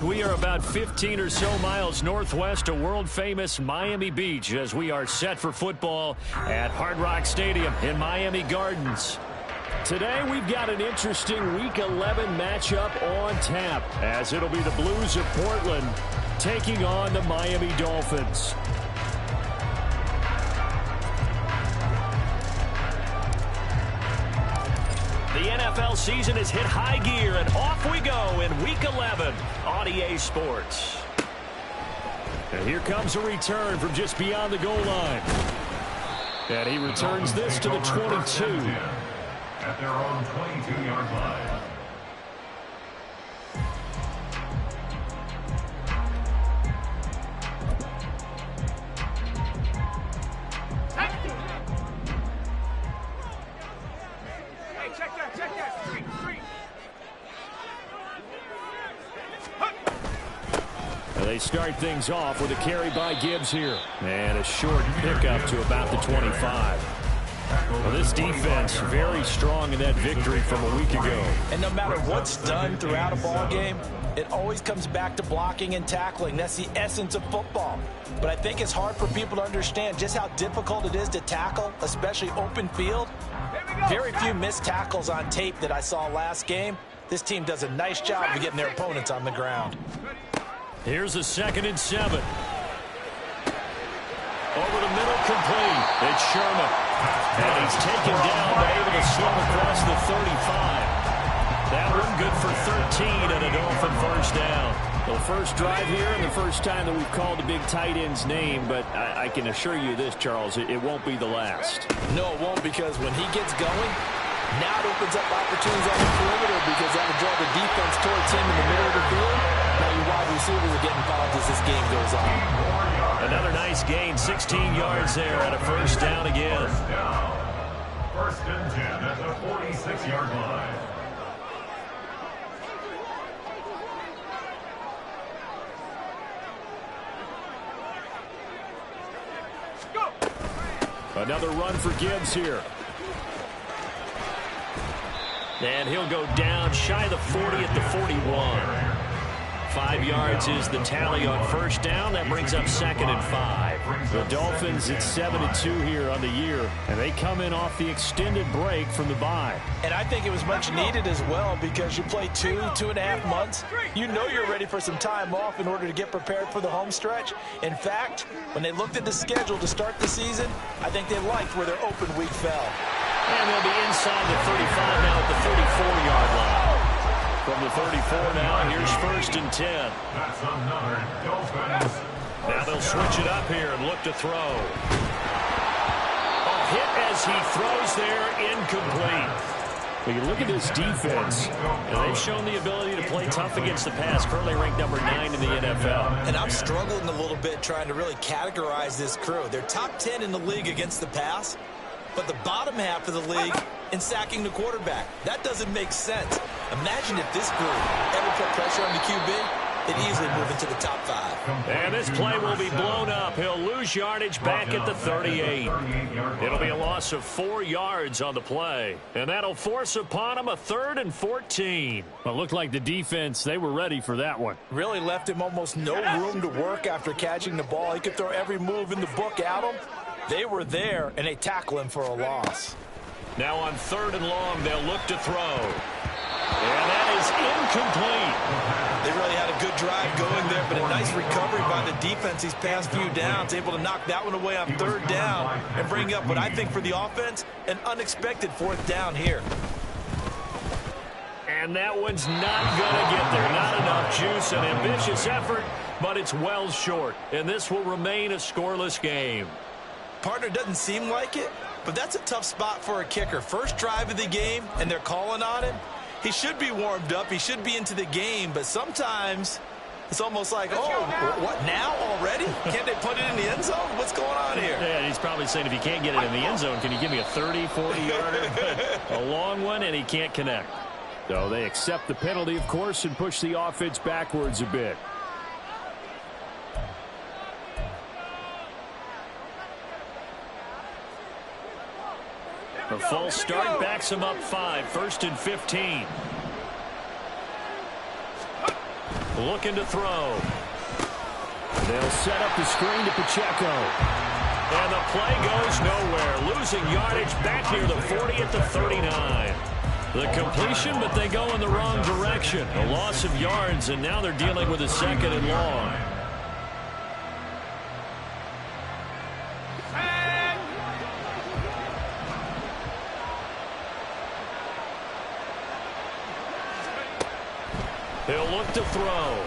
We are about 15 or so miles northwest of world-famous Miami Beach as we are set for football at Hard Rock Stadium in Miami Gardens. Today we've got an interesting Week 11 matchup on tap as it'll be the Blues of Portland taking on the Miami Dolphins. The NFL season has hit high gear, and off we go in Week 11 on EA Sports. And here comes a return from just beyond the goal line. And he returns this to the 22. At their own 22-yard line. They start things off with a carry by Gibbs here. And a short pickup to about the 25. Well, this defense very strong in that victory from a week ago. And no matter what's done throughout a ball game, it always comes back to blocking and tackling. That's the essence of football. But I think it's hard for people to understand just how difficult it is to tackle, especially open field. Very few missed tackles on tape that I saw last game. This team does a nice job of getting their opponents on the ground. Here's a 2nd and 7. Over the middle, complete. It's Sherman. And he's taken down, but able to swim across the 35. That one good for 13 and a Dolphin first down. Well, first drive here and the first time that we've called the big tight end's name, but I can assure you this, Charles, it won't be the last. No, it won't, because when he gets going, now it opens up opportunities on the perimeter because that will draw the defense towards him in the middle of the field. Now your wide receivers are getting involved as this game goes on. Another nice gain, 16 yards there at a first down again. First and 10 at the 46-yard line. Another run for Gibbs here. And he'll go down shy of the 40 at the 41. 5 yards is the tally on first down. That brings up 2nd and 5. The Dolphins at 7-2 here on the year, and they come in off the extended break from the bye. And I think it was much needed as well because you play 2.5 months. You know you're ready for some time off in order to get prepared for the home stretch. In fact, when they looked at the schedule to start the season, I think they liked where their open week fell. And they'll be inside the 35 now at the 34-yard line. From the 34 now, here's 1st and 10. That's another Dolphins. Now they'll switch it up here and look to throw. A hit as he throws there, incomplete. Well, you look at this defense, and they've shown the ability to play tough against the pass, currently ranked number 9 in the NFL. And I'm struggling a little bit trying to really categorize this crew. They're top 10 in the league against the pass, but the bottom half of the league in sacking the quarterback. That doesn't make sense. Imagine if this group ever put pressure on the QB, it'd easily move into the top 5. And this play will be blown up. He'll lose yardage back at the 38. It'll be a loss of 4 yards on the play. And that'll force upon him a 3rd and 14. Well, it looked like the defense, they were ready for that one. Really left him almost no room to work after catching the ball. He could throw every move in the book at him. They were there, and they tackle him for a loss. Now on 3rd and long, they'll look to throw. And that is incomplete. They really had a good drive going there, but a nice recovery by the defense these past few downs, able to knock that one away on 3rd down and bring up what I think for the offense, an unexpected 4th down here. And that one's not going to get there. Not enough juice. An ambitious effort, but it's well short, and this will remain a scoreless game. Partner, doesn't seem like it, but that's a tough spot for a kicker. First drive of the game, and they're calling on him. He should be warmed up. He should be into the game, but sometimes it's almost like, oh, what, now already? Can't they put it in the end zone? What's going on here? Yeah, he's probably saying, if you can't get it in the end zone, can you give me a 30, 40-yarder? A long one, and he can't connect. So they accept the penalty, of course, and push the offense backwards a bit. A false start backs him up 5, 1st and 15. Looking to throw. They'll set up the screen to Pacheco. And the play goes nowhere. Losing yardage back near the 40 at the 39. The completion, but they go in the wrong direction. A loss of yards, and now they're dealing with a 2nd and long. He'll look to throw.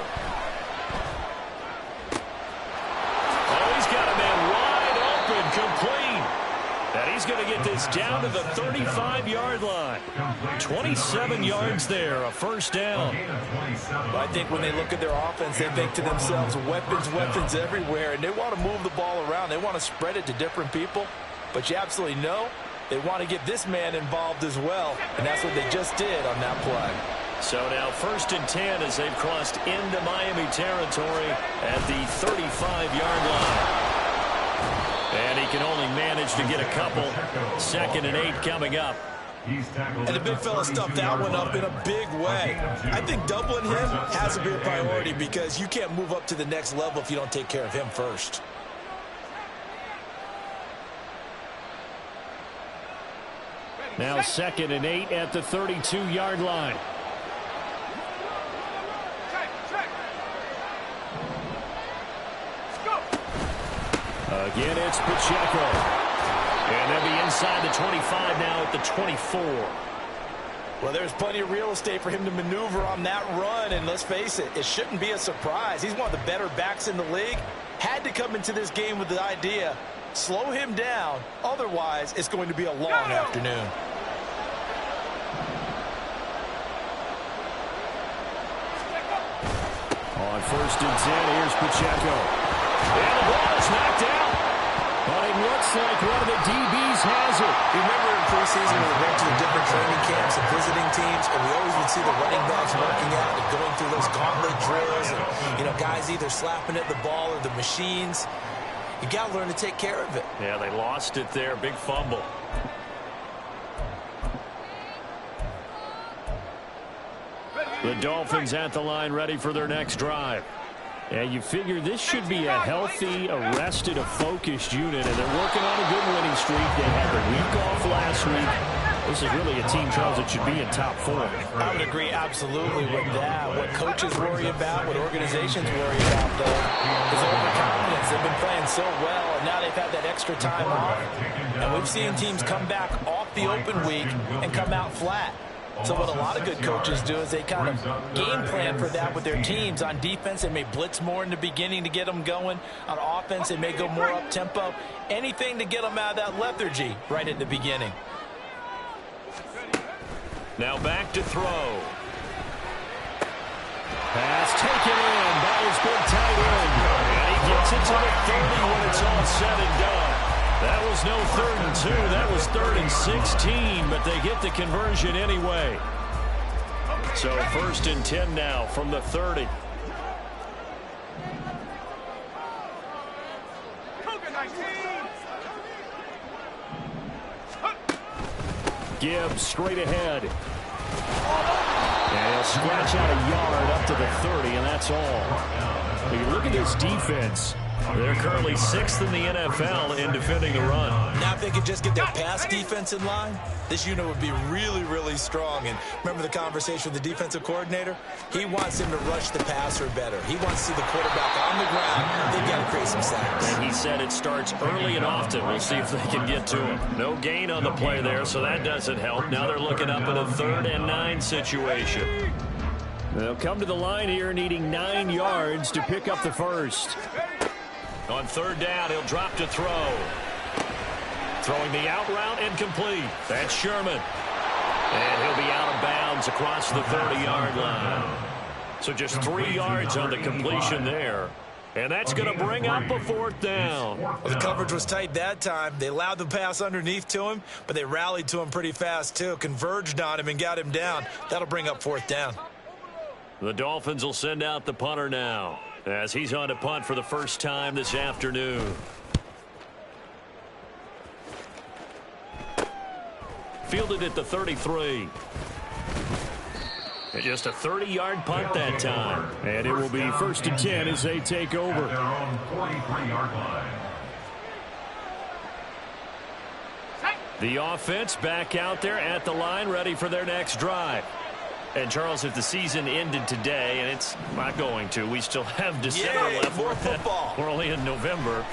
Oh, he's got a man wide open, complete. And he's going to get this down to the 35-yard line. 27 yards there, a first down. I think when they look at their offense, they think to themselves, weapons everywhere, and they want to move the ball around. They want to spread it to different people. But you absolutely know they want to get this man involved as well, and that's what they just did on that play. So now 1st and 10 as they've crossed into Miami territory at the 35-yard line. And he can only manage to get a couple. 2nd and 8 coming up. And the big fella stuffed that one up in a big way. I think doubling him has to be a priority because you can't move up to the next level if you don't take care of him first. Now 2nd and 8 at the 32-yard line. Again, it's Pacheco. And they'll be inside the 25 now at the 24. Well, there's plenty of real estate for him to maneuver on that run, and let's face it, it shouldn't be a surprise. He's one of the better backs in the league. Had to come into this game with the idea, slow him down, otherwise it's going to be a long afternoon. On 1st and 10, here's Pacheco. And the ball is knocked out. But it looks like one of the DBs has it. Remember in preseason when we went to the different training camps and visiting teams, and we always would see the running backs working out and going through those gauntlet drills, and, you know, guys either slapping at the ball or the machines. You got to learn to take care of it. Yeah, they lost it there. Big fumble. The Dolphins at the line ready for their next drive. And you figure this should be a healthy, arrested, a focused unit, and they're working on a good winning streak. They had a week off last week. This is really a team, Charles, that should be in top 4. I would agree absolutely with that. What coaches worry about, what organizations worry about, though, is overconfidence. They've been playing so well, and now they've had that extra time off. And we've seen teams come back off the open week and come out flat. So what a lot of good coaches do is they kind of game plan for that with their teams. On defense, they may blitz more in the beginning to get them going. On offense, they may go more up-tempo. Anything to get them out of that lethargy right at the beginning. Now back to throw. Pass taken in by his big tight end. And he gets it to the 30 when it's all said and done. That was no 3rd and 2. That was 3rd and 16, but they get the conversion anyway. So 1st and 10 now from the 30. Gibbs straight ahead. And he'll scratch out a yard up to the 30, and that's all. When you look at this defense, they're currently 6th in the NFL in defending the run. Now if they could just get their pass defense in line, this unit would be really, really strong. And remember the conversation with the defensive coordinator? He wants him to rush the passer better. He wants to see the quarterback on the ground. They've got to create some sacks. And he said it starts early and often. We'll see if they can get to him. No gain on the play there, so that doesn't help. Now they're looking up at a 3rd and 9 situation. They'll come to the line here needing 9 yards to pick up the first. On third down, he'll drop to throw. Throwing the out route incomplete. That's Sherman. And he'll be out of bounds across the 30-yard line. So just 3 yards on the completion there. And that's going to bring up a fourth down. Well, the coverage was tight that time. They allowed the pass underneath to him, but they rallied to him pretty fast, too. Converged on him and got him down. That'll bring up fourth down. The Dolphins will send out the punter now as he's on to punt for the first time this afternoon. Fielded at the 33. And just a 30-yard punt that time. And it will be 1st and 10 as they take over. At their own 43-yard line. The offense back out there at the line, ready for their next drive. And, Charles, if the season ended today, and it's not going to, we still have December left. More football. We're only in November.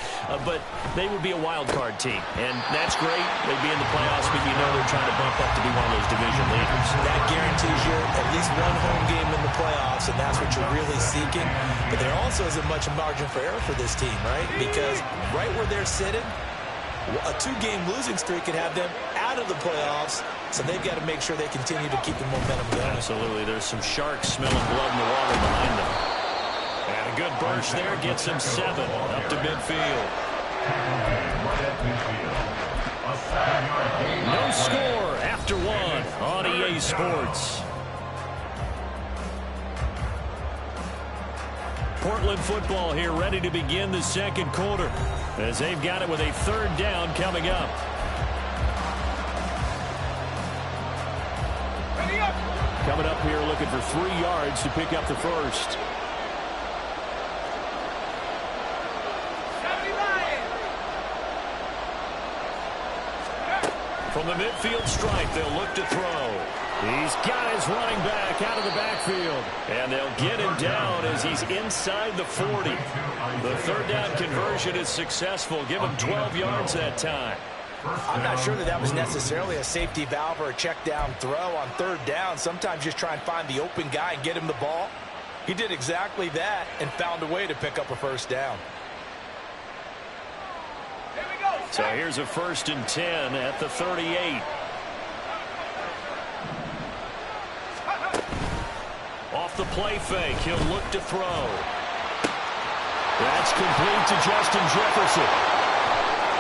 But they would be a wild card team. And that's great. They'd be in the playoffs, but you know they're trying to bump up to be one of those division leaders. That guarantees you at least one home game in the playoffs, and that's what you're really seeking. But there also isn't much margin for error for this team, right? Because right where they're sitting, a 2-game losing streak could have them out of the playoffs, so they've got to make sure they continue to keep the momentum going. Absolutely. There's some sharks smelling blood in the water behind them. And a good burst there gets him 7 up to midfield. No score after 1 on EA Sports. Portland football here ready to begin the second quarter as they've got it with a 3rd down coming up. Coming up here looking for 3 yards to pick up the first. From the midfield stripe, they'll look to throw. He's got his running back out of the backfield. And they'll get him down as he's inside the 40. The 3rd down conversion is successful. Give him 12 yards that time. I'm not sure that was necessarily a safety valve or a check down throw on 3rd down. Sometimes just try and find the open guy and get him the ball. He did exactly that and found a way to pick up a 1st down. So here's a 1st and 10 at the 38. Off the play fake, he'll look to throw. That's complete to Justin Jefferson.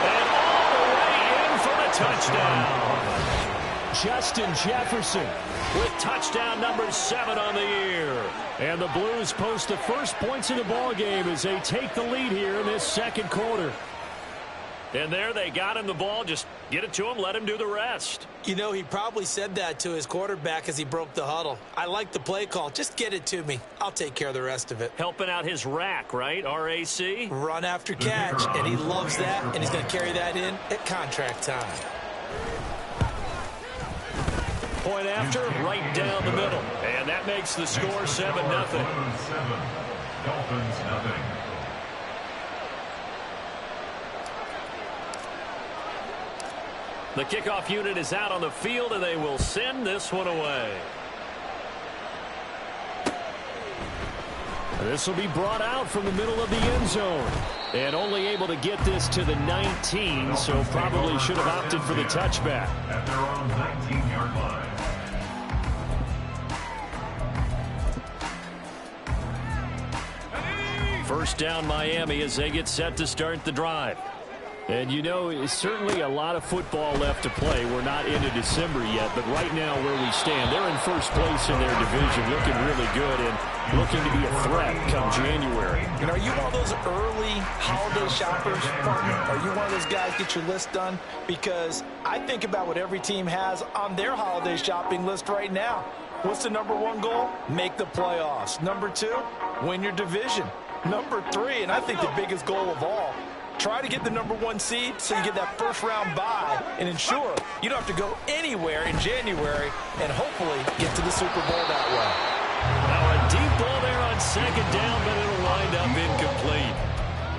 And all the way in for the touchdown. Justin Jefferson with touchdown number 7 on the year. And the Blues post the first points in the ball game as they take the lead here in this second quarter. And there they got him the ball. Just get it to him, let him do the rest. You know, he probably said that to his quarterback as he broke the huddle. I like the play call. Just get it to me. I'll take care of the rest of it. Helping out his rack, right? RAC? Run after catch, and he loves that, and he's going to carry that in at contract time. Point after, right down the middle. And that makes the score 7-0. Dolphins nothing. The kickoff unit is out on the field, and they will send this one away. This will be brought out from the middle of the end zone. And only able to get this to the 19, so probably should have opted for the touchback. At their own 19-yard line. First down Miami as they get set to start the drive. And, you know, it's certainly a lot of football left to play. We're not into December yet, but right now where we stand, they're in first place in their division, looking really good and looking to be a threat come January. And are you one of those early holiday shoppers, partner? Are you one of those guys get your list done? Because I think about what every team has on their holiday shopping list right now. What's the number 1 goal? Make the playoffs. Number 2, win your division. Number 3, and I think the biggest goal of all, try to get the number 1 seed so you get that first-round bye and ensure you don't have to go anywhere in January and hopefully get to the Super Bowl that way. Now a deep ball there on 2nd down, but it'll wind up incomplete.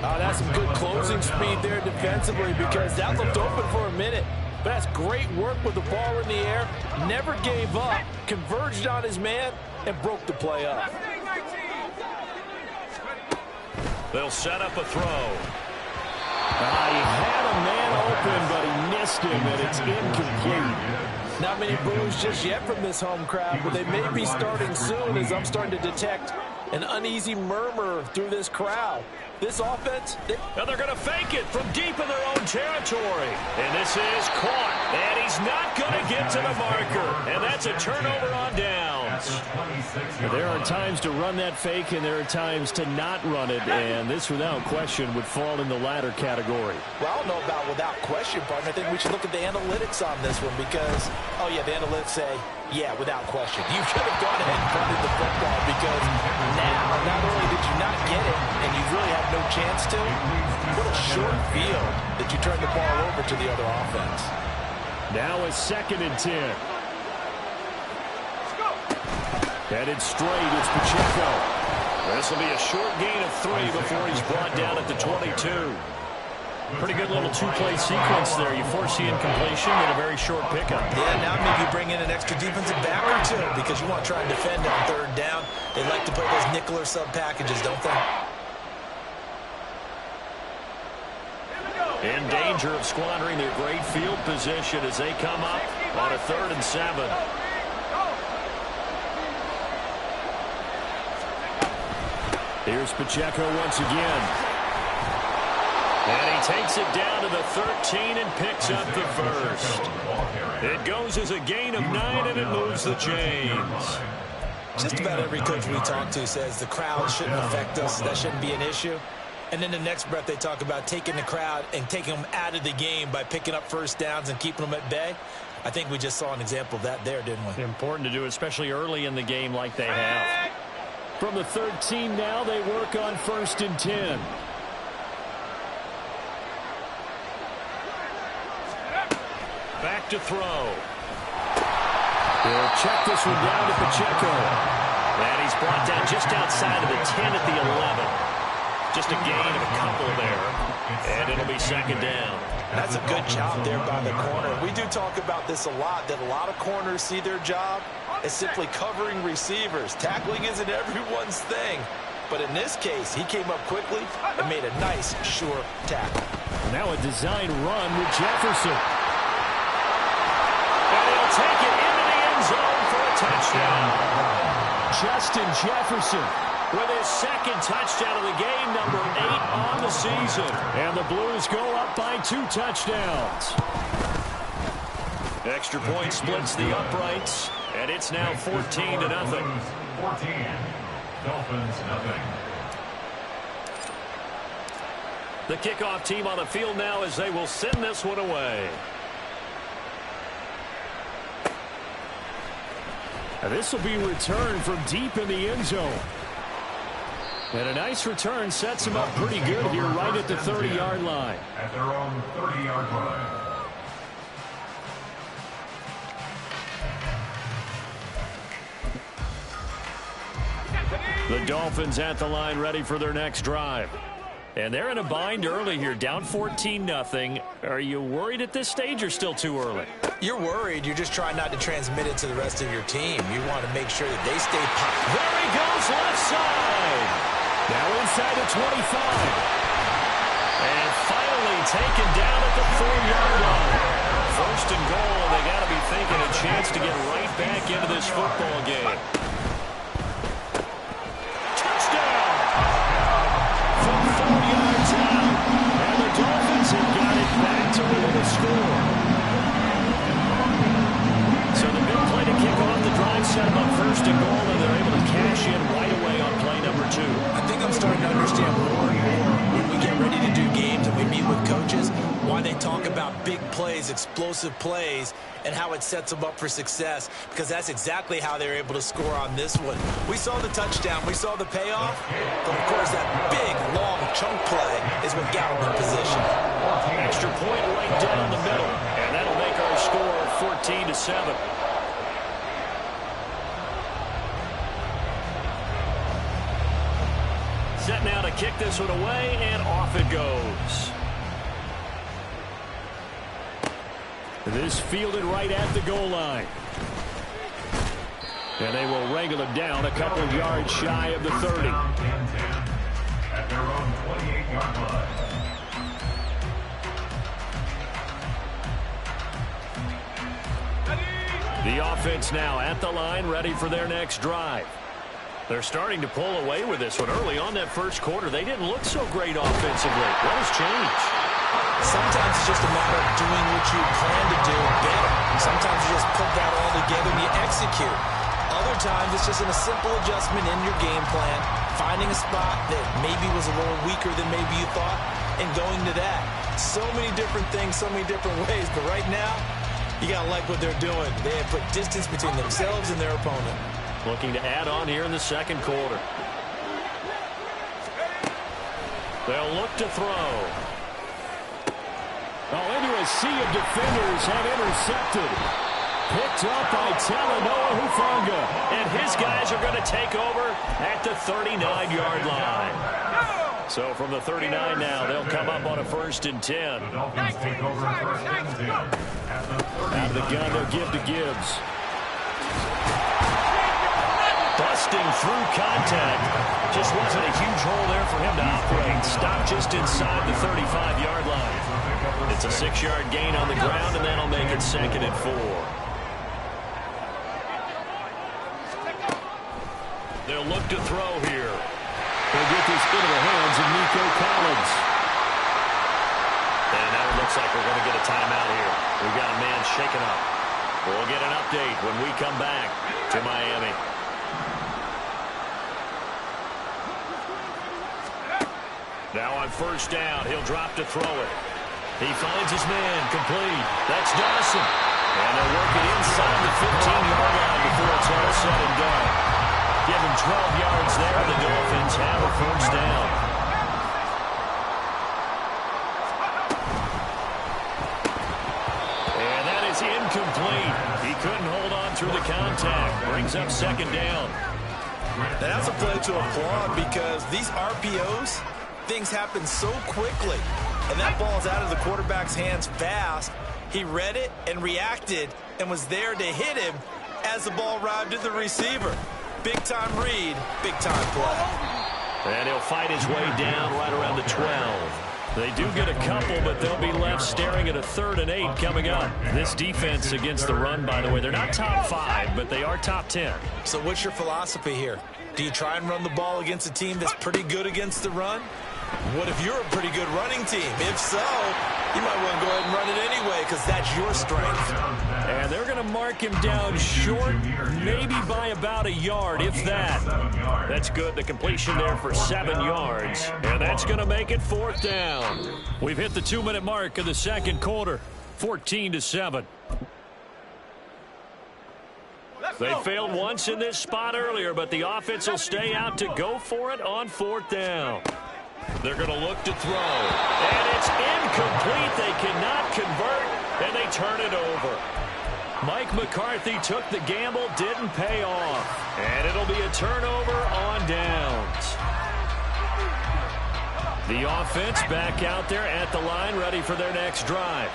Oh, that's some good closing speed there defensively because that looked open for a minute. But that's great work with the ball in the air. Never gave up. Converged on his man. and broke the play up. They'll set up a throw. He had a man open, but he missed him, and it's incomplete. Not many boos just yet from this home crowd, but they may be starting soon, as I'm starting to detect an uneasy murmur through this crowd. This offense... Now they're going to fake it from deep in their own territory. And this is caught. And he's not going to get to the marker. And that's a turnover on downs. There are times to run that fake, and there are times to not run it. And this, without question, would fall in the latter category. Well, I don't know about without question, partner. I think we should look at the analytics on this one because, oh, yeah, the analytics say, yeah, without question. You should have gone ahead and punted the football because now, not only did you not get it, and you really have no chance to, what a short field that you turned the ball over to the other offense. Now a 2nd and 10. Headed straight, it's Pacheco. This will be a short gain of 3 before he's brought down at the 22. Pretty good little two-play sequence there. You force the incompletion and a very short pickup. Yeah, now maybe bring in an extra defensive back or two because you want to try and defend on 3rd down. They like to play those nickel or sub packages, don't they? In danger of squandering their great field position as they come up on a 3rd and 7. Here's Pacheco once again. And he takes it down to the 13 and picks up the 1st. It goes as a gain of 9, and it moves the chains. Just about every coach we talk to says the crowd shouldn't affect us. That shouldn't be an issue. And then the next breath they talk about taking the crowd and taking them out of the game by picking up 1st downs and keeping them at bay. I think we just saw an example of that there, didn't we? Important to do, especially early in the game like they have. From the 13 now, they work on 1st and 10. Back to throw. They'll check this one down to Pacheco. And he's brought down just outside of the 10 at the 11. Just a gain of a couple there. And it'll be 2nd down. That's a good job there by the corner. We do talk about this a lot, that a lot of corners see their job as simply covering receivers. Tackling isn't everyone's thing. But in this case, he came up quickly and made a nice, sure tackle. Now a design run with Jefferson. And he'll take it into the end zone for a touchdown. Justin Jefferson with his 2nd touchdown of the game, number 8 on the season. And the Blues go up by 2 touchdowns. Extra point splits the uprights, and it's now 14-0. 14. Dolphins, nothing. The kickoff team on the field now as they will send this one away. And this will be returned from deep in the end zone. And a nice return sets them up pretty good here right at the 30-yard line. At their own 30-yard line. The Dolphins at the line ready for their next drive. And they're in a bind early here, down 14-0. Are you worried at this stage or still too early? You're worried. You're just trying not to transmit it to the rest of your team. You want to make sure that they stay positive. There he goes, left side. Now inside the 25. And finally taken down at the 4-yard line. 1st and goal, and they got to be thinking a chance to get right back into this football game. Touchdown! From 4 yards out. And the Dolphins have got it back to within a score. So the big play to kick off the drive set them up 1st and goal, and they're able to cash in right away on play number 2. I think I'm starting to understand more and more when we get ready to do games and we meet with coaches, why they talk about big plays, explosive plays, and how it sets them up for success, because that's exactly how they're able to score on this one. We saw the touchdown, we saw the payoff, but of course that big, long chunk play is what got them in position. Extra point right down the middle, and that'll make our score 14-7. Set now to kick this one away, and off it goes. This fielded right at the goal line. And they will wrangle him down a couple of yards shy of the 30. At their own 28-yard line. The offense now at the line, ready for their next drive. They're starting to pull away with this one. Early on that first quarter, they didn't look so great offensively. What has changed? Sometimes it's just a matter of doing what you plan to do better. Sometimes you just put that all together and you execute. Other times it's just a simple adjustment in your game plan, finding a spot that maybe was a little weaker than maybe you thought, and going to that. So many different things, so many different ways, but right now, you got to like what they're doing. They have put distance between themselves and their opponent. Looking to add on here in the second quarter. They'll look to throw. Oh, into a sea of defenders have intercepted. Picked up by Talanoa Hufanga. And his guys are going to take over at the 39-yard line. So from the 39 now, they'll come up on a 1st and 10. The Dolphins take over 1st and 10 at the 39. Out of the gun, they'll give to Gibbs. Busting through contact. Just wasn't a huge hole there for him to operate. Stopped just inside the 35-yard line. It's a 6-yard gain on the ground, and that'll make it 2nd and 4. They'll look to throw here. They'll get this into the hands of Nico Collins. And now it looks like we're going to get a timeout here. We've got a man shaken up. We'll get an update when we come back to Miami. Now on 1st down, he'll drop to throw it. He finds his man, complete. That's Dawson. And they'll work it inside the 15-yard line before it's all said and done. Give him 12 yards there. The Dolphins have a 1st down. And that is incomplete. He couldn't hold on through the contact. Brings up 2nd down. That's a play to applaud because these RPOs, things happen so quickly. And that ball's out of the quarterback's hands fast. He read it and reacted and was there to hit him as the ball arrived at the receiver. Big-time read, big-time play. And he'll fight his way down right around the 12. They do get a couple, but they'll be left staring at a 3rd and 8 coming up. This defense against the run, by the way, they're not top 5, but they are top 10. So what's your philosophy here? Do you try and run the ball against a team that's pretty good against the run? What if you're a pretty good running team? If so, you might want to go ahead and run it anyway because that's your strength. And they're going to mark him down short, maybe by about a yard, if that. That's good. The completion there for 7 yards. And that's going to make it 4th down. We've hit the 2-minute mark of the second quarter. 14-7. They failed once in this spot earlier, but the offense will stay out to go for it on 4th down. They're going to look to throw. And it's incomplete. They cannot convert, and they turn it over. Mike McCarthy took the gamble, didn't pay off. And it'll be a turnover on downs. The offense back out there at the line, ready for their next drive.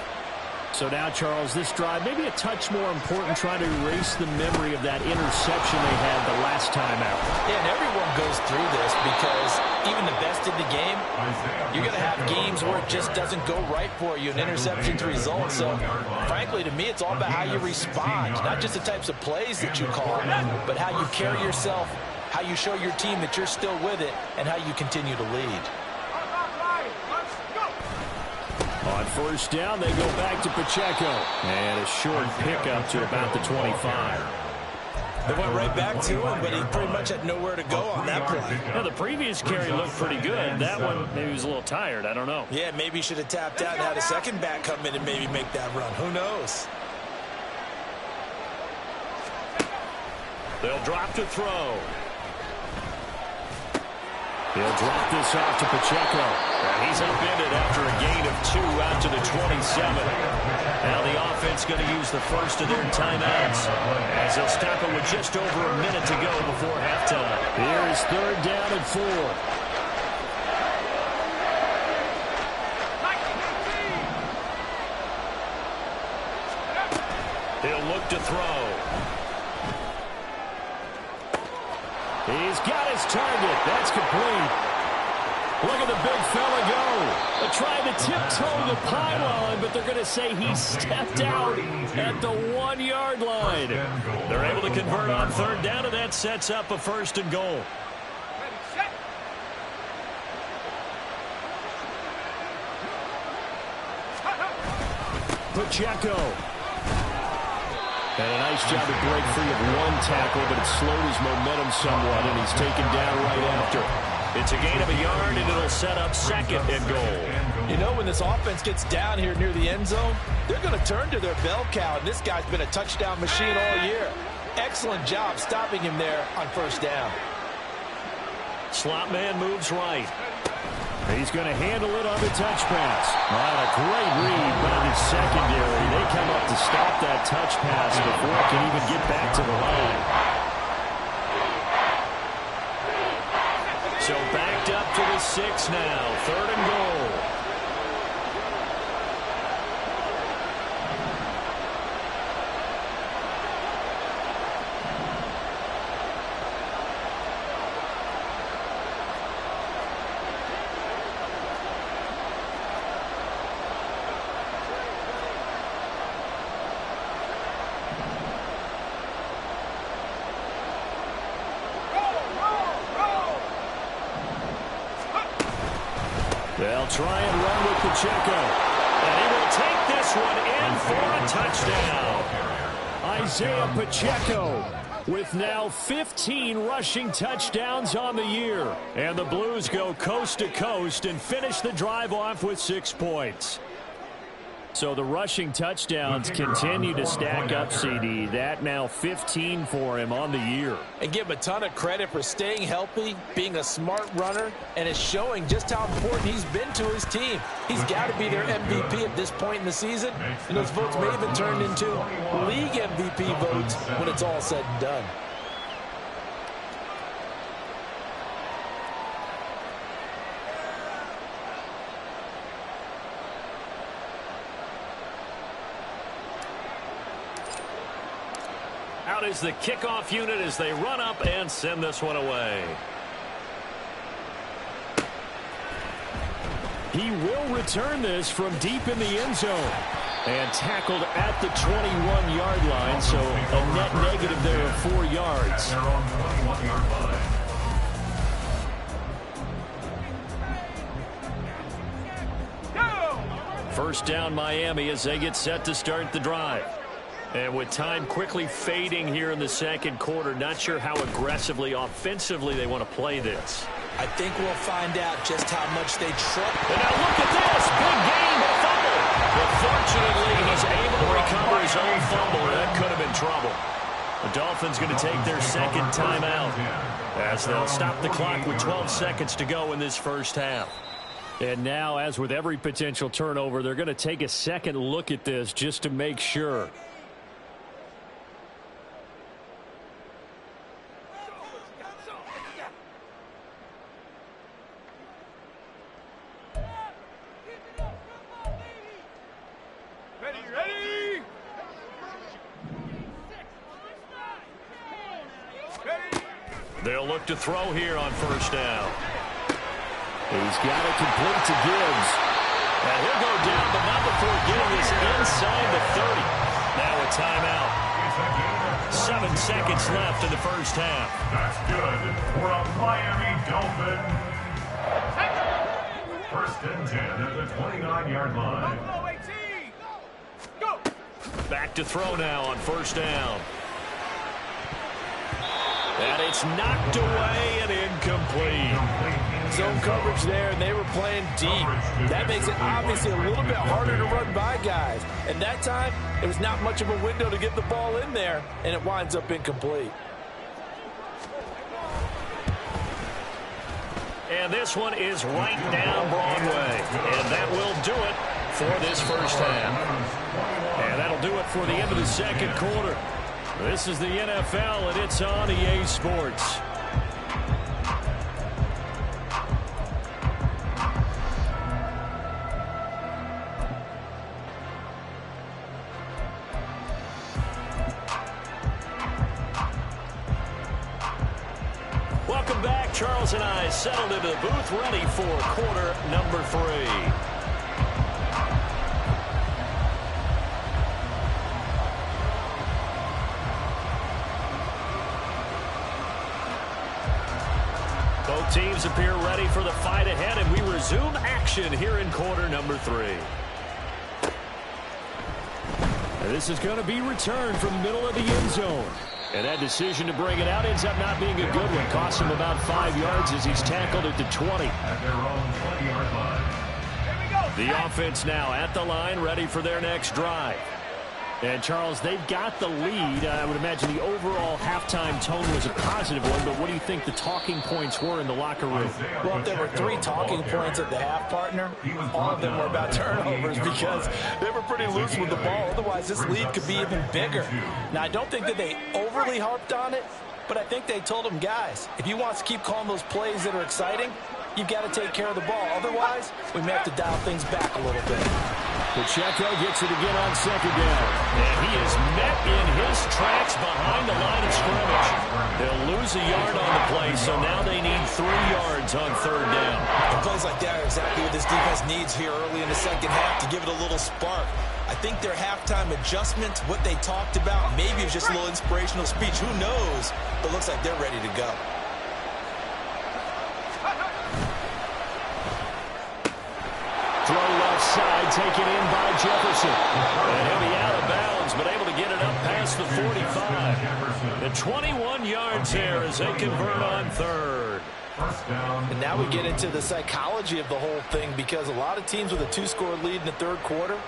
So now, Charles, this drive maybe a touch more important, trying to erase the memory of that interception they had the last time out. Yeah, and everyone goes through this because even the best in the game, you're going to have games where it just doesn't go right for you, and interceptions result. So, frankly, to me, it's all about how you respond, not just the types of plays that you call, but how you carry yourself, how you show your team that you're still with it, and how you continue to lead. On 1st down, they go back to Pacheco. And a short pickup to about the 25. They went right back to him, but he pretty much had nowhere to go on that play. Now, the previous carry looked pretty good. That one, maybe he was a little tired. I don't know. Yeah, maybe he should have tapped out and had a second back come in and maybe make that run. Who knows? They'll drop to throw. He'll drop this off to Pacheco. And he's upended after a gain of 2 out to the 27. Now the offense going to use the first of their timeouts as they'll stop it with just over a minute to go before halftime. Here is 3rd down and 4. He'll look to throw. He's got his target. That's complete. Look at the big fella go. They're trying to tiptoe the pylon, but they're going to say he stepped out at the 1-yard line. They're able to convert on third down, and that sets up a first and goal. Pacheco. And a nice job to break free of one tackle, but it slowed his momentum somewhat, and he's taken down right after. It's a gain of a yard, and it'll set up second and goal. You know, when this offense gets down here near the end zone, they're going to turn to their bell cow, and this guy's been a touchdown machine all year. Excellent job stopping him there on first down. Slot man moves right. He's going to handle it on the touch pass. Not a great read by the secondary. They come up to stop that touch pass before it can even get back to the line. So backed up to the 6 now. Third and goal. They'll try and run with Pacheco. And he will take this one in for a touchdown. Isaiah Pacheco with now 15 rushing touchdowns on the year. And the Blues go coast to coast and finish the drive off with 6 points. So the rushing touchdowns continue to stack up, CD. That now 15 for him on the year. And give him a ton of credit for staying healthy, being a smart runner, and it's showing just how important he's been to his team. He's got to be their MVP at this point in the season, and those votes may even turn into league MVP votes when it's all said and done. Out is the kickoff unit as they run up and send this one away. He will return this from deep in the end zone. And tackled at the 21-yard line, so a net negative there of 4 yards. First down Miami as they get set to start the drive. And with time quickly fading here in the second quarter, not sure how aggressively, offensively they want to play this. I think we'll find out just how much they trust. And now look at this. Big gain, a fumble. But fortunately, he's able to recover his own fumble. That could have been trouble. The Dolphins going to take their second timeout as they'll stop the clock with 12 seconds to go in this first half. And now, as with every potential turnover, they're going to take a second look at this just to make sure. They'll look to throw here on first down. He's got it complete to Gibbs. And he'll go down, but not before getting this inside the 30. Now a timeout. 7 seconds left in the first half. That's good for a Miami Dolphin. First and 10 at the 29-yard line. Back to throw now on first down. And it's knocked away and incomplete. Zone coverage there, and they were playing deep. That makes it obviously a little bit harder to run by guys. And that time, it was not much of a window to get the ball in there, and it winds up incomplete. And this one is right down Broadway. And that will do it for this first half. And that'll do it for the end of the second quarter. This is the NFL, and it's on EA Sports. back. Charles and I settled into the booth, ready for quarter number 3. Both teams appear ready for the fight ahead, and we resume action here in quarter number 3. And this is going to be returned from the middle of the end zone. And that decision to bring it out ends up not being a good one. Costs him about 5 yards as he's tackled at the 20. At their own 20-yard line. The offense now at the line, ready for their next drive. And, Charles, they've got the lead. I would imagine the overall halftime tone was a positive one, but what do you think the talking points were in the locker room? Well, if there were 3 talking points at the half, partner, all of them were about turnovers because they were pretty loose with the ball. Otherwise, this lead could be even bigger. Now, I don't think that they overly harped on it, but I think they told them, guys, if you want to keep calling those plays that are exciting, you've got to take care of the ball. Otherwise, we may have to dial things back a little bit. Pacheco gets it again on second down. And he is met in his tracks behind the line of scrimmage. They'll lose a yard on the play, so now they need 3 yards on third down. And plays like that are exactly what this defense needs here early in the second half to give it a little spark. I think their halftime adjustments, what they talked about, maybe it was just a little inspirational speech. Who knows? But it looks like they're ready to go. Throw left side, taken in by Jefferson. And he'll be out of bounds, but able to get it up past the 45. The 21 yards here as they convert on third. And now we get into the psychology of the whole thing, because a lot of teams with a 2-score lead in the third quarter,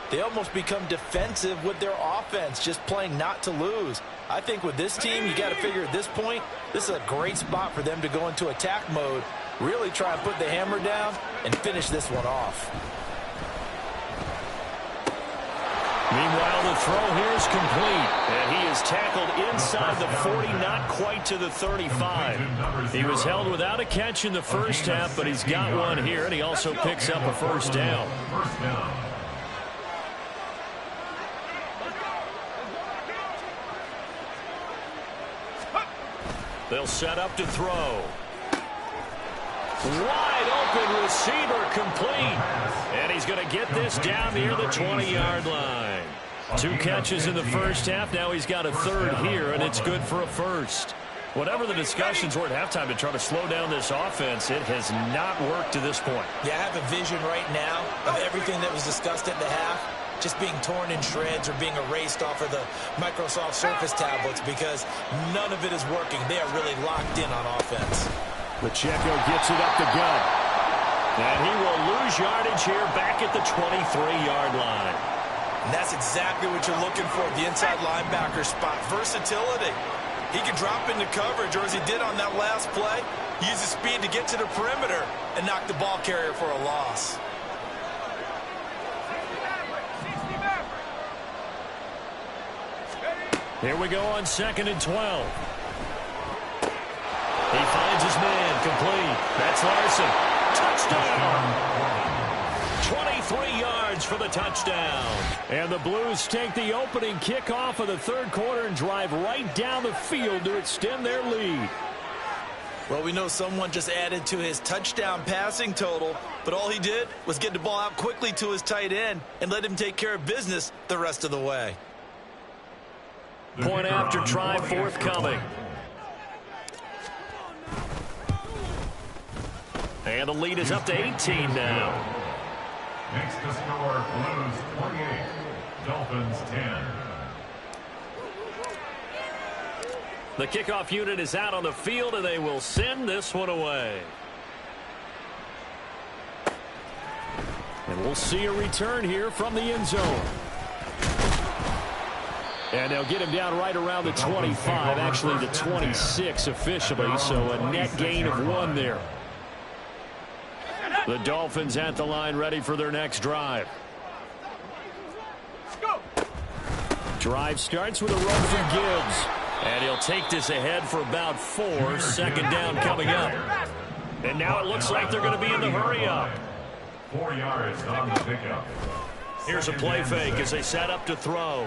they almost become defensive with their offense, just playing not to lose. I think with this team, you got to figure at this point, this is a great spot for them to go into attack mode, really try and put the hammer down and finish this one off. Meanwhile, the throw here is complete, and he is tackled inside the 40, not quite to the 35. He was held without a catch in the first half, but he's got one here, and he also picks up a first down. They'll set up to throw. Wide open receiver, complete. And he's going to get this down near the 20-yard line. 2 catches in the first half. Now he's got a third here, and it's good for a first. Whatever the discussions were at halftime to try to slow down this offense, it has not worked to this point. Yeah, I have a vision right now of everything that was discussed at the half just being torn in shreds or being erased off of the Microsoft Surface tablets, because none of it is working. They are really locked in on offense. Pacheco gets it up the gut. And he will lose yardage here back at the 23-yard line. And that's exactly what you're looking for, the inside linebacker spot. Versatility. He can drop into coverage, or as he did on that last play, use his speed to get to the perimeter and knock the ball carrier for a loss. Here we go on 2nd and 12. He finds his man, complete. That's Larson. Touchdown! 23 yards for the touchdown. And the Blues take the opening kickoff of the third quarter and drive right down the field to extend their lead. Well, we know someone just added to his touchdown passing total, but all he did was get the ball out quickly to his tight end and let him take care of business the rest of the way. Point after try forthcoming. And the lead is up to 18 now. Makes the score Blues 28, Dolphins 10. The kickoff unit is out on the field, and they will send this one away. And we'll see a return here from the end zone. And they'll get him down right around the 25, actually the 26 officially, so a net gain of 1 there. The Dolphins at the line, ready for their next drive. Drive starts with a run from Gibbs. And he'll take this ahead for about 4. 2nd down coming up. And now it looks like they're going to be in the hurry-up. 4 yards on the pickup. Here's a play fake as they set up to throw.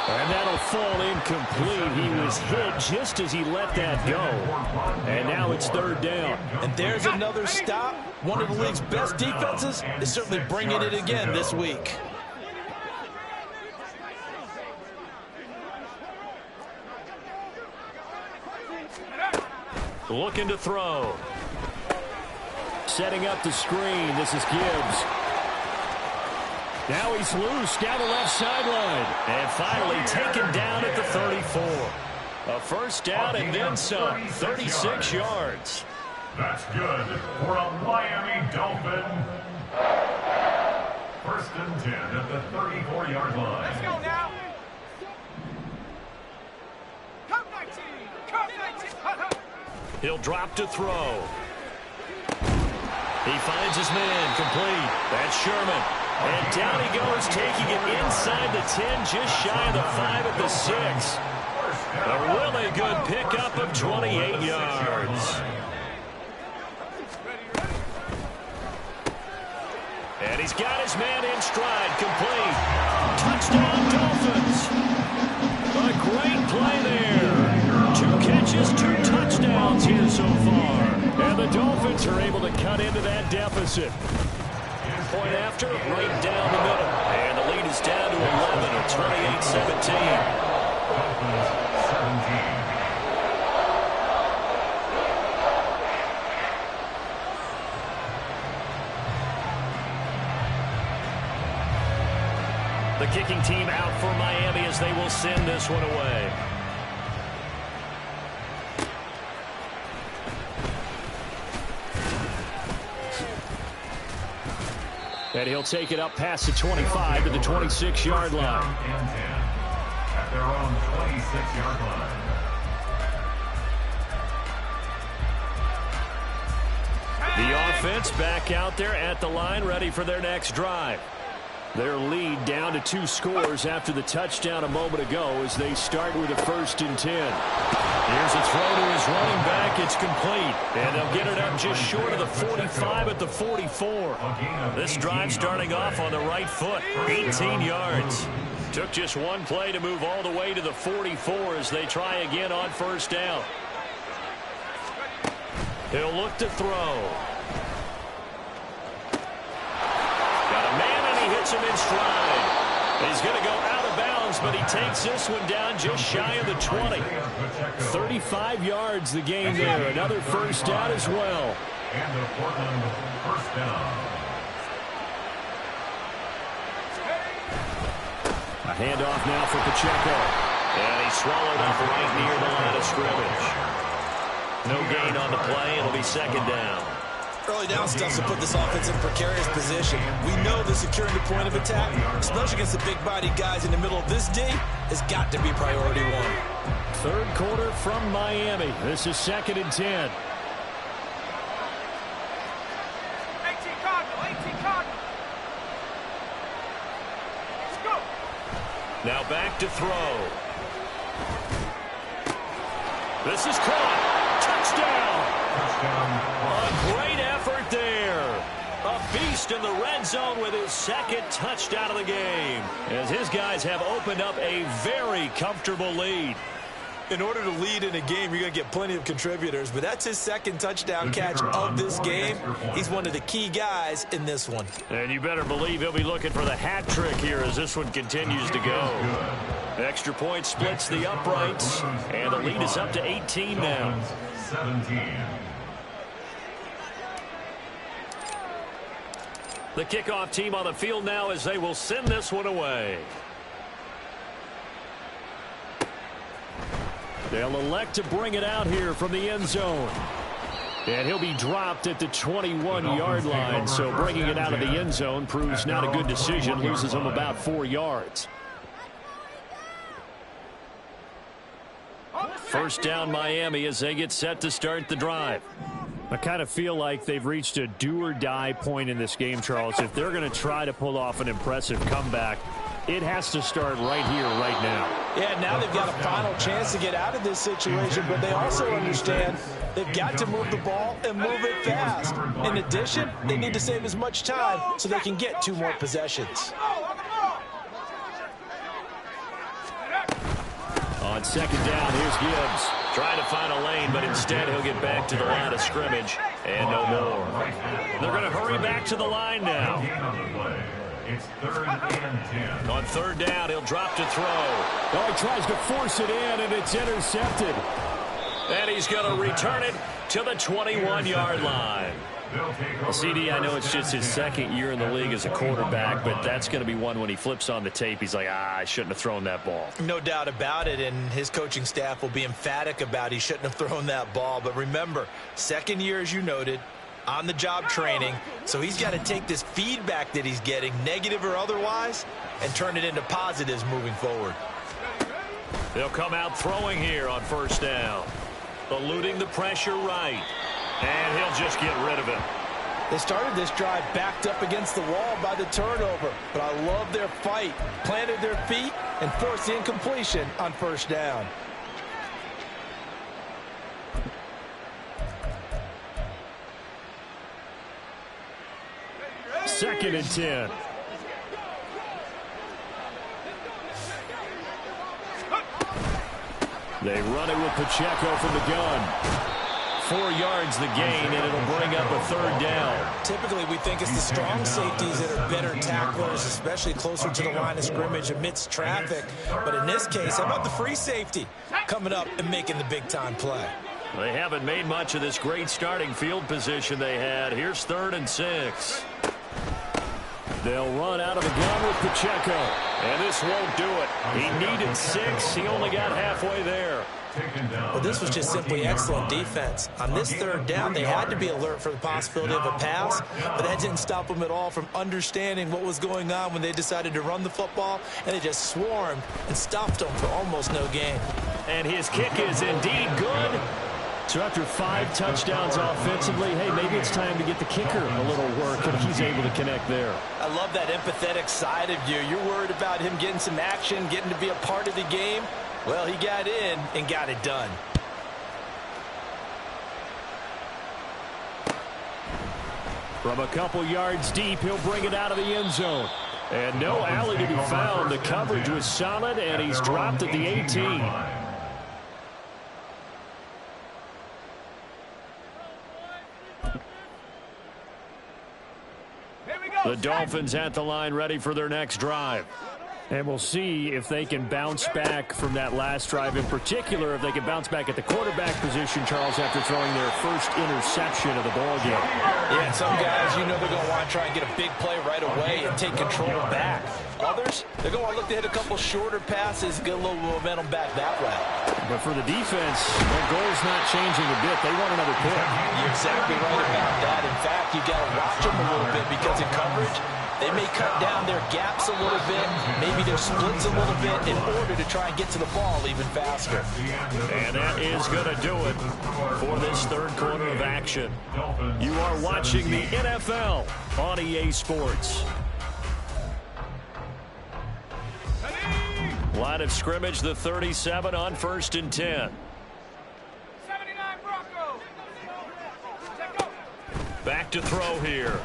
And that'll fall incomplete. He was hit just as he let that go. And now it's third down. And there's another stop. One of the league's best defenses is certainly bringing it again this week. Looking to throw. Setting up the screen. This is Gibbs. Now he's loose down the left sideline. And finally taken down at the 34. A first down and then some. 36 yards. That's good for a Miami Dolphin. First and 10 at the 34-yard line. Let's go now. Come 19. Come 19. He'll drop to throw. He finds his man complete. That's Sherman. And down he goes, taking it inside the 10, just shy of the 5 at the 6. A really good pickup of 28 yards. And he's got his man in stride, complete. Touchdown, Dolphins. A great play there. 2 catches, 2 touchdowns here so far. And the Dolphins are able to cut into that deficit. Point after, right down the middle. And the lead is down to 11 at 28-17. Dolphins 17. The kicking team out for Miami as they will send this one away. And he'll take it up past the 25 to the 26-yard line. And 10 at their own 26-yard line. The offense back out there at the line, ready for their next drive. Their lead down to 2 scores after the touchdown a moment ago as they start with a first and 10. Here's a throw to his running back. It's complete. And they'll get it up just short of the 45 at the 44. This drive starting off on the right foot. 18 yards. Took just one play to move all the way to the 44 as they try again on first down. He'll look to throw. Hits him in stride. He's going to go out of bounds, but he takes this one down just shy of the 20. 35 yards the gain there. Another first down as well. And the Portland first down. A handoff now for Pacheco. And he's swallowed up right near the line of scrimmage. No gain on the play. It'll be second down. Early down stuff to put this offense in a precarious position. We know that securing the point of attack, especially against the big-body guys in the middle of this D, has got to be priority one. Third quarter from Miami. This is second and 10. 18 Cardinal, 18 Cardinal. Let's go. Now back to throw. This is caught. Touchdown. A great effort there. A beast in the red zone with his second touchdown of the game, as his guys have opened up a very comfortable lead. In order to lead in a game, you're going to get plenty of contributors, but that's his second touchdown catch of this game. He's one of the key guys in this one. And you better believe he'll be looking for the hat trick here as this one continues to go. Extra point splits the uprights, and the lead is up to 18 now. 17. The kickoff team on the field now as they will send this one away. They'll elect to bring it out here from the end zone. And he'll be dropped at the 21-yard line, so bringing it out of the end zone proves not a good decision, loses him about 4 yards. First down Miami as they get set to start the drive. I kind of feel like they've reached a do-or-die point in this game, Charles. If they're going to try to pull off an impressive comeback, it has to start right here, right now. Yeah, now they've got a final chance to get out of this situation, but they also understand they've got to move the ball and move it fast. In addition, they need to save as much time so they can get 2 more possessions. On second down, here's Gibbs. Trying to find a lane, but instead he'll get back to the line of scrimmage. And no more. They're going to hurry back to the line now. It's 3rd and 10. On third down, he'll drop to throw. Oh, he tries to force it in, and it's intercepted. And he's going to return it to the 21-yard line. Well, CD, I know it's just his second year in the league as a quarterback, but that's going to be one when he flips on the tape. He's like, I shouldn't have thrown that ball. No doubt about it, and his coaching staff will be emphatic about he shouldn't have thrown that ball. But remember, second year, as you noted, on-the-job training, so he's got to take this feedback that he's getting, negative or otherwise, and turn it into positives moving forward. They'll come out throwing here on first down. Eluding the pressure right. And he'll just get rid of it. They started this drive backed up against the wall by the turnover, but I love their fight. Planted their feet and forced the incompletion on first down. Second and 10. They run it with Pacheco from the gun. 4 yards the gain, and it'll bring up a third down. Typically, we think it's the strong safeties that are better tacklers, especially closer to the line of scrimmage amidst traffic. But in this case, how about the free safety coming up and making the big-time play? They haven't made much of this great starting field position they had. Here's 3rd and 6. They'll run out of the gun with Pacheco. And this won't do it. He needed 6. He only got halfway there. Well, this was just simply excellent defense. On this third down, they had to be alert for the possibility of a pass, but that didn't stop them at all from understanding what was going on when they decided to run the football, and they just swarmed and stuffed them for almost no gain. And his kick is indeed good. So after 5 touchdowns offensively, hey, maybe it's time to get the kicker a little work, and he's able to connect there. I love that empathetic side of you. You're worried about him getting some action, getting to be a part of the game. Well, he got in and got it done. From a couple yards deep, he'll bring it out of the end zone. And no alley to be found. The coverage was solid, and he's dropped at the 18. The Dolphins at the line, ready for their next drive. And we'll see if they can bounce back from that last drive, in particular, if they can bounce back at the quarterback position, Charles, after throwing their first interception of the ballgame. Yeah, some guys, you know they're going to want to try and get a big play right away and take control back. Others, they're going to look to hit a couple shorter passes, get a little momentum back that way. But for the defense, their goal's not changing a bit. They want another pick. You're exactly right about that. In fact, you've got to watch them a little bit because in coverage, they may cut down their gaps a little bit, maybe their splits a little bit in order to try and get to the ball even faster. And that is going to do it for this third quarter of action. You are watching the NFL on EA Sports. Line of scrimmage, the 37 on 1st and 10. 79 Broncos. Check. Back to throw here.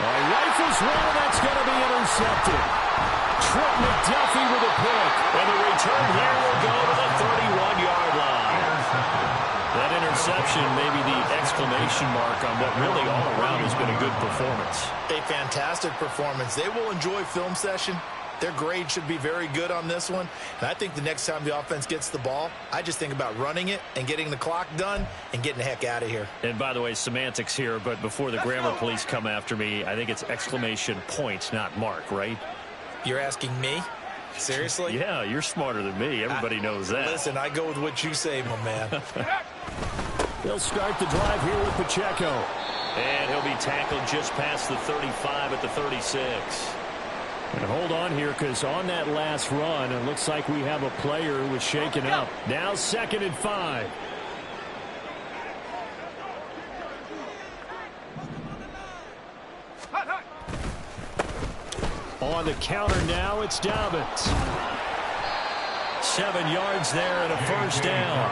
Rifles one, that's going to be intercepted. Trent McDuffie with a pick. And the return here will go to the 31-yard line. That interception may be the exclamation mark on what really all around has been a good performance. A fantastic performance. They will enjoy film session. Their grade should be very good on this one. And I think the next time the offense gets the ball, I just think about running it and getting the clock done and getting the heck out of here. And by the way, semantics here, but before the grammar police come after me, I think it's exclamation point, not mark, right? You're asking me? Seriously? Yeah, you're smarter than me. Everybody knows that. Listen, I go with what you say, my man. They'll start the drive here with Pacheco. And he'll be tackled just past the 35 at the 36. And hold on here, because on that last run, it looks like we have a player who was shaken up. Now 2nd and 5. On the counter now, it's Dobbins. 7 yards there and a first down.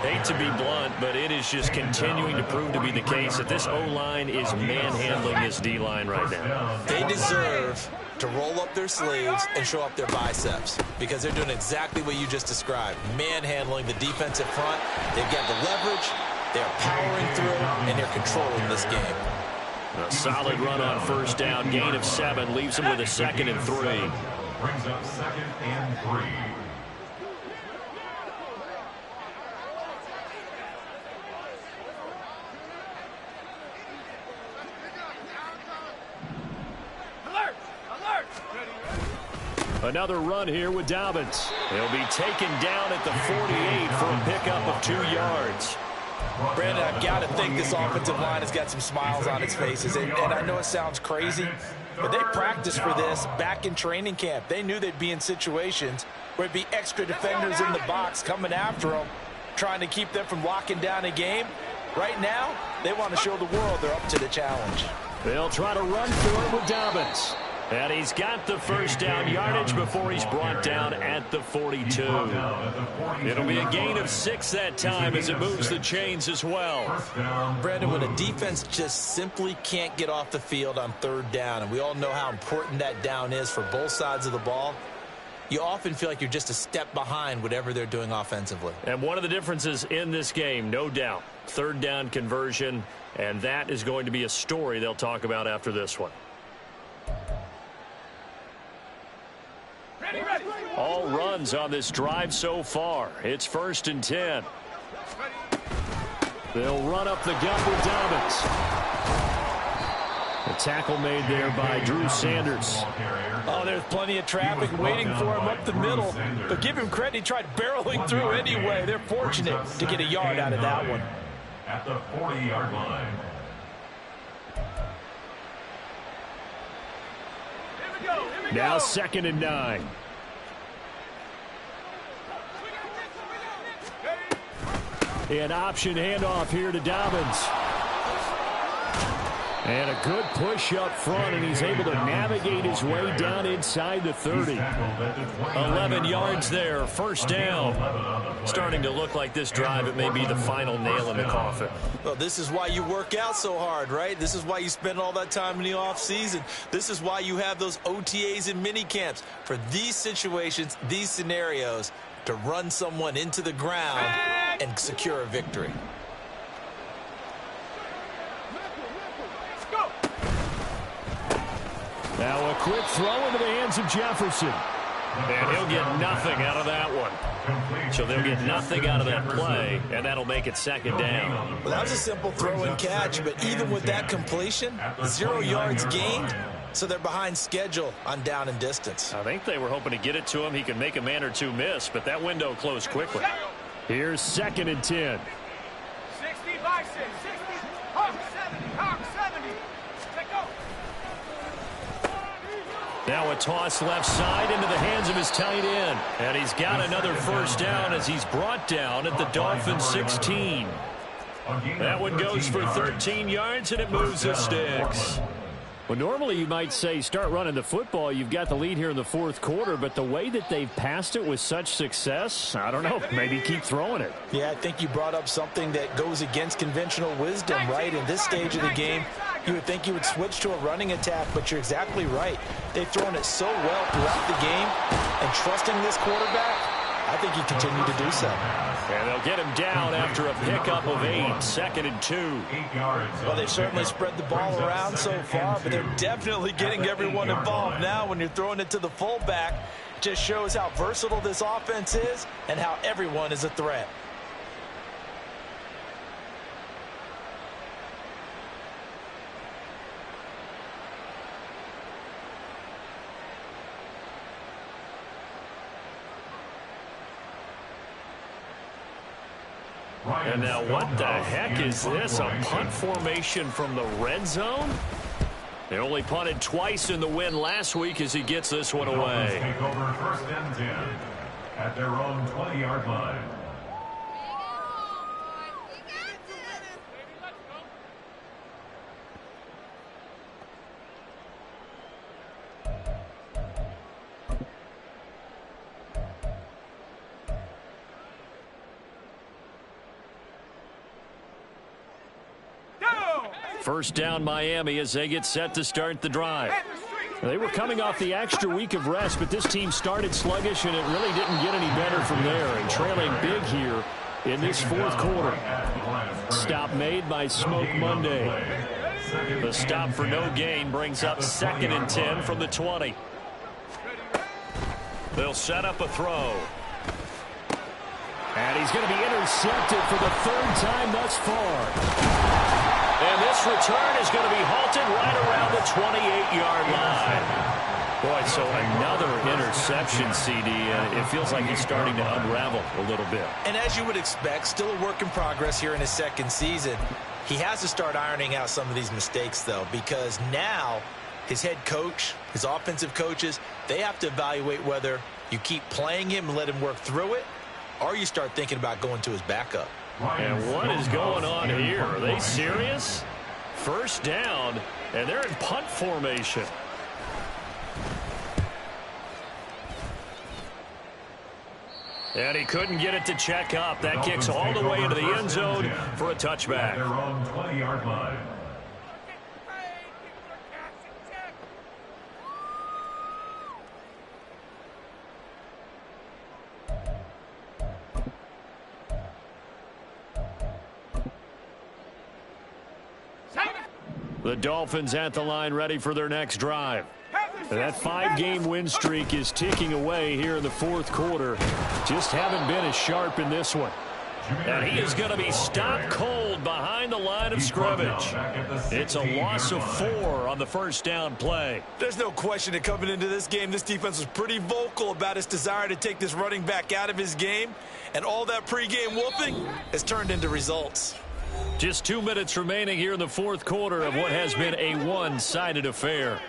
Hate to be blunt, but it is just continuing to prove to be the case that this O-line is manhandling this D-line right now. They deserve to roll up their sleeves and show up their biceps because they're doing exactly what you just described, manhandling the defensive front. They've got the leverage, they're powering through, and they're controlling this game. A solid run on first down, gain of 7, leaves them with a 2nd and 3. Brings up 2nd and 3. Another run here with Dobbins. He'll be taken down at the 48 for a pickup of 2 yards. Brandon, I've got to think this offensive line has got some smiles on its faces. And I know it sounds crazy, but they practiced for this back in training camp. They knew they'd be in situations where it'd be extra defenders in the box coming after them, trying to keep them from locking down a game. Right now, they want to show the world they're up to the challenge. They'll try to run for it with Dobbins. And he's got the first down yardage before he's brought down at the 42. It'll be a gain of 6 that time as it moves the chains as well. Brandon, when a defense just simply can't get off the field on 3rd down, and we all know how important that down is for both sides of the ball, you often feel like you're just a step behind whatever they're doing offensively. And one of the differences in this game, no doubt, 3rd down conversion, and that is going to be a story they'll talk about after this one. All runs on this drive so far. It's 1st and 10. They'll run up the gut with Dobbins. The tackle made there by Drew Sanders. Oh, there's plenty of traffic waiting for him up the middle. But give him credit, he tried barreling through anyway. They're fortunate to get a yard out of that one. At the 40-yard line. Now 2nd and 9. An option handoff here to Dobbins. And a good push up front, and he's able to navigate his way down inside the 30. 11 yards there, 1st down. Starting to look like this drive, it may be the final nail in the coffin. Well, this is why you work out so hard, right? This is why you spend all that time in the offseason. This is why you have those OTAs and mini camps. For these situations, these scenarios, to run someone into the ground and secure a victory. Now a quick throw into the hands of Jefferson. And he'll get nothing out of that one. So they'll get nothing out of that play, and that'll make it 2nd down. Well, that was a simple throw and catch, but even with that completion, 0 yards gained, so they're behind schedule on down and distance. I think they were hoping to get it to him. He could make a man or two miss, but that window closed quickly. Here's 2nd and 10. 60 by 6, 60, Hawk 70, Hawk 70. Take go. Now a toss left side into the hands of his tight end. And he's got another first down as he's brought down at the Dolphins 16. That one goes for 13 yards, and it moves the sticks. Well, normally you might say start running the football. You've got the lead here in the 4th quarter, but the way that they've passed it with such success, I don't know, maybe keep throwing it. Yeah, I think you brought up something that goes against conventional wisdom, right? In this stage of the game, you would think you would switch to a running attack, but you're exactly right. They've thrown it so well throughout the game, and trusting this quarterback, I think he continued to do so. And they'll get him down after a pickup of 8, 2nd and 2. Well, they've certainly spread the ball around so far, but they're definitely getting everyone involved now when you're throwing it to the fullback. Just shows how versatile this offense is and how everyone is a threat. And now what the heck is this? A punt formation from the red zone? They only punted twice in the win last week as he gets this one away. Take over 1st and 10 at their own 20-yard line. First down Miami as they get set to start the drive. They were coming off the extra week of rest, but this team started sluggish, and it really didn't get any better from there. And trailing big here in this fourth quarter. Stop made by Smoke Monday. The stop for no gain brings up 2nd and 10 from the 20. They'll set up a throw. And he's going to be intercepted for the 3rd time thus far. And this return is going to be halted right around the 28-yard line. Boy, so another interception, CD. It feels like he's starting to unravel a little bit. And as you would expect, still a work in progress here in his 2nd season. He has to start ironing out some of these mistakes, though, because now his head coach, his offensive coaches, they have to evaluate whether you keep playing him and let him work through it, or you start thinking about going to his backup. And what is going on here? Are they serious? First down, and they're in punt formation. And he couldn't get it to check up. That kicks all the way into the end zone for a touchback. Their own 20-yard line. The Dolphins at the line ready for their next drive. That 5-game win streak is ticking away here in the fourth quarter. Just haven't been as sharp in this one. And he is going to be stopped cold behind the line of scrimmage. It's a loss of 4 on the first down play. There's no question that coming into this game, this defense was pretty vocal about its desire to take this running back out of his game. And all that pregame whooping has turned into results. Just 2 minutes remaining here in the fourth quarter of what has been a one-sided affair.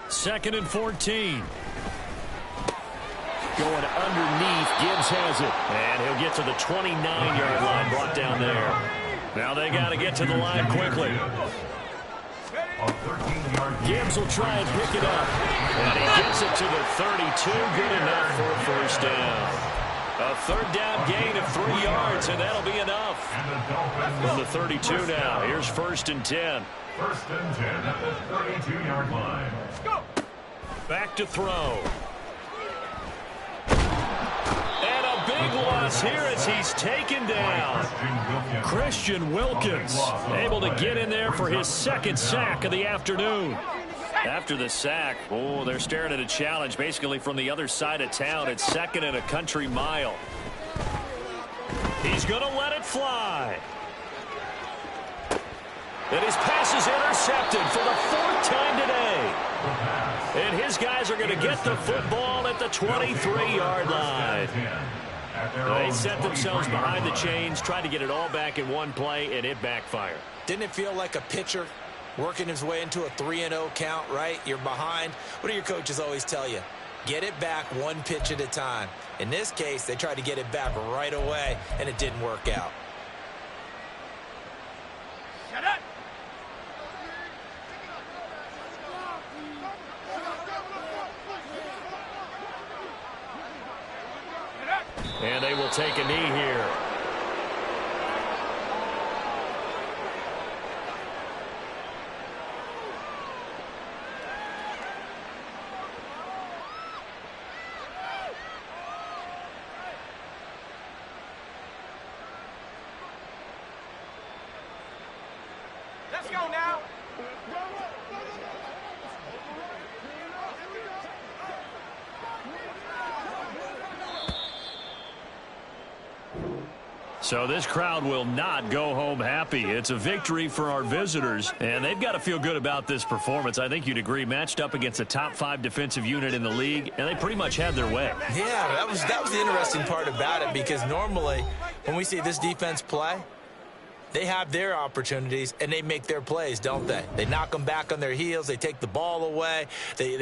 Second and 14. Going underneath, Gibbs has it. And he'll get to the 29-yard line, brought down there. Now they got to get to the line quickly. Gibbs will try and pick it up. And he gets it to the 32. Good enough for a first down. A third down gain of 3 yards, and that'll be enough. From the 32 now. Here's 1st and 10. 1st and 10 at the 32-yard line. Back to throw. And a big loss here as he's taken down. Christian Wilkins able to get in there for his 2nd sack of the afternoon. After the sack, they're staring at a challenge basically from the other side of town. It's 2nd and a country mile. He's going to let it fly. And his pass is intercepted for the 4th time today. And his guys are going to get the football at the 23-yard line. They set themselves behind the chains, tried to get it all back in one play, and it backfired. Didn't it feel like a pitcher working his way into a 3-0 count, right? You're behind. What do your coaches always tell you? Get it back 1 pitch at a time. In this case, they tried to get it back right away, and it didn't work out. Shut up! And they will take a knee here. Let's go now. So this crowd will not go home happy. It's a victory for our visitors, and they've got to feel good about this performance. I think you'd agree, matched up against a top 5 defensive unit in the league, and they pretty much had their way. Yeah, that was the interesting part about it, because normally when we see this defense play, they have their opportunities and they make their plays, don't they? They knock them back on their heels. They take the ball away. They